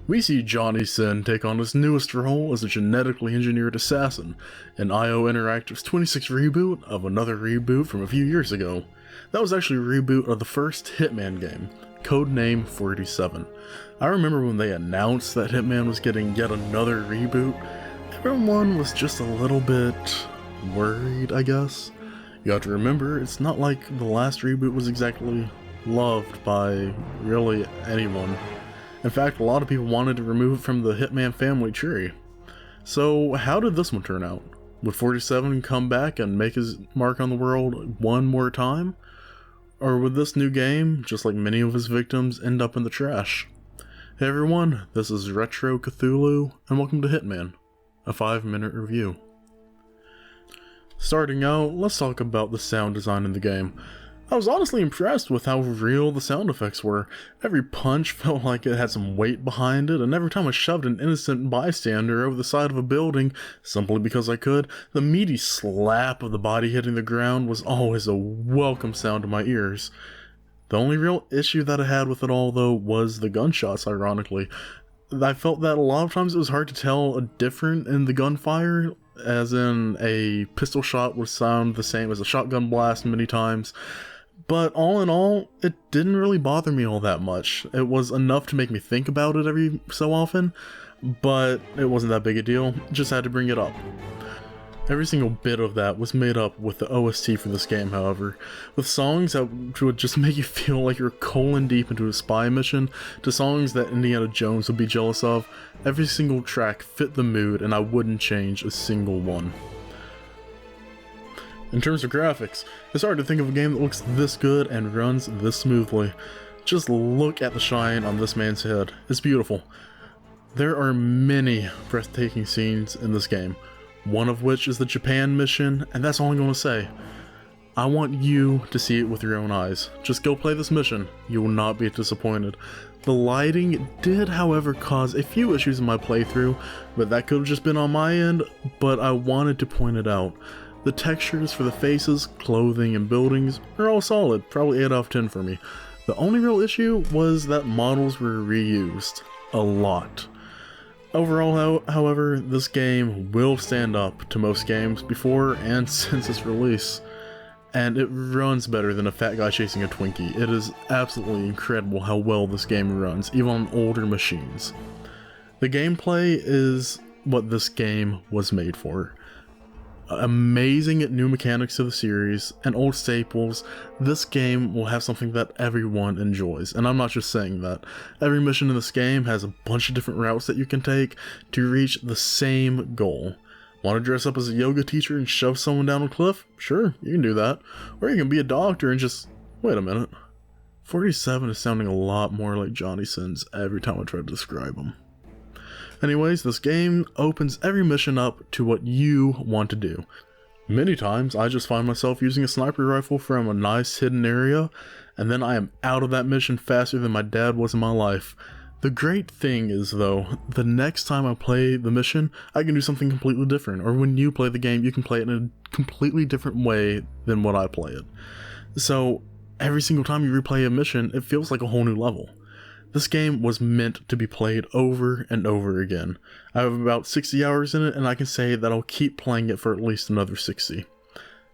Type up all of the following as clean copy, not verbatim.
We see Johnny Sin take on his newest role as a genetically engineered assassin in IO Interactive's 26th reboot of another reboot from a few years ago. That was actually a reboot of the first Hitman game, codename 47. I remember when they announced that Hitman was getting yet another reboot, everyone was just a little bit worried, I guess. You have to remember, it's not like the last reboot was exactly loved by really anyone. In fact, a lot of people wanted to remove it from the Hitman family tree. So how did this one turn out? Would 47 come back and make his mark on the world one more time? Or would this new game, just like many of his victims, end up in the trash? Hey everyone, this is Retro Cthulhu, and welcome to Hitman, a 5-minute review. Starting out, let's talk about the sound design in the game. I was honestly impressed with how real the sound effects were. Every punch felt like it had some weight behind it, and every time I shoved an innocent bystander over the side of a building, simply because I could, the meaty slap of the body hitting the ground was always a welcome sound to my ears. The only real issue that I had with it all, though, was the gunshots, ironically. I felt that a lot of times it was hard to tell a difference in the gunfire, as in a pistol shot would sound the same as a shotgun blast many times. But all in all, it didn't really bother me all that much. It was enough to make me think about it every so often, but it wasn't that big a deal, just had to bring it up. Every single bit of that was made up with the OST for this game, however, with songs that would just make you feel like you're colon deep into a spy mission, to songs that Indiana Jones would be jealous of. Every single track fit the mood, and I wouldn't change a single one. In terms of graphics, it's hard to think of a game that looks this good and runs this smoothly. Just look at the shine on this man's head. It's beautiful. There are many breathtaking scenes in this game, one of which is the Japan mission, and that's all I'm going to say. I want you to see it with your own eyes. Just go play this mission. You will not be disappointed. The lighting did, however, cause a few issues in my playthrough, but that could have just been on my end, but I wanted to point it out. The textures for the faces, clothing, and buildings are all solid, probably 8 out of 10 for me. The only real issue was that models were reused. A lot. Overall, however, this game will stand up to most games before and since its release. And it runs better than a fat guy chasing a Twinkie. It is absolutely incredible how well this game runs, even on older machines. The gameplay is what this game was made for. Amazing new mechanics to the series and old staples. This game will have something that everyone enjoys, and I'm not just saying that. Every mission in this game has a bunch of different routes that you can take to reach the same goal. Want to dress up as a yoga teacher and shove someone down a cliff? Sure, you can do that. Or you can be a doctor and just... wait a minute. 47 is sounding a lot more like Johnny Sins every time I try to describe him. Anyways, this game opens every mission up to what you want to do. Many times, I just find myself using a sniper rifle from a nice hidden area, and then I am out of that mission faster than my dad was in my life. The great thing is, though, the next time I play the mission, I can do something completely different, or when you play the game, you can play it in a completely different way than what I play it. So, every single time you replay a mission, it feels like a whole new level. This game was meant to be played over and over again. I have about 60 hours in it, and I can say that I'll keep playing it for at least another 60.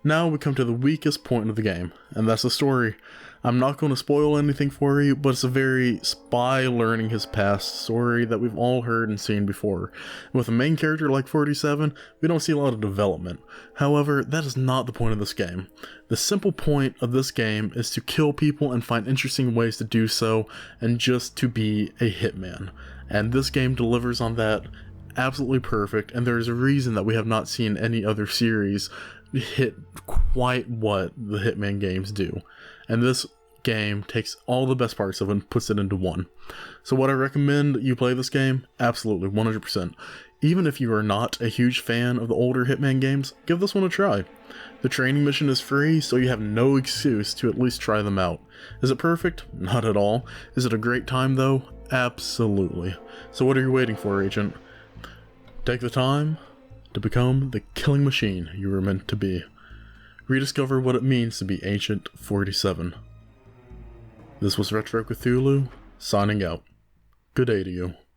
Now we come to the weakest point of the game, and that's the story. I'm not going to spoil anything for you, but it's a very spy learning his past story that we've all heard and seen before. With a main character like 47, we don't see a lot of development. However, that is not the point of this game. The simple point of this game is to kill people and find interesting ways to do so, and just to be a hitman. And this game delivers on that absolutely perfect, and there is a reason that we have not seen any other series hit quite what the Hitman games do. And this game takes all the best parts of it and puts it into one. So would I recommend you play this game? Absolutely, 100%. Even if you are not a huge fan of the older Hitman games, give this one a try. The training mission is free, so you have no excuse to at least try them out. Is it perfect? Not at all. Is it a great time though? Absolutely. So what are you waiting for, Agent? Take the time to become the killing machine you were meant to be. Rediscover what it means to be Agent 47. This was Retro Cthulhu, signing out. Good day to you.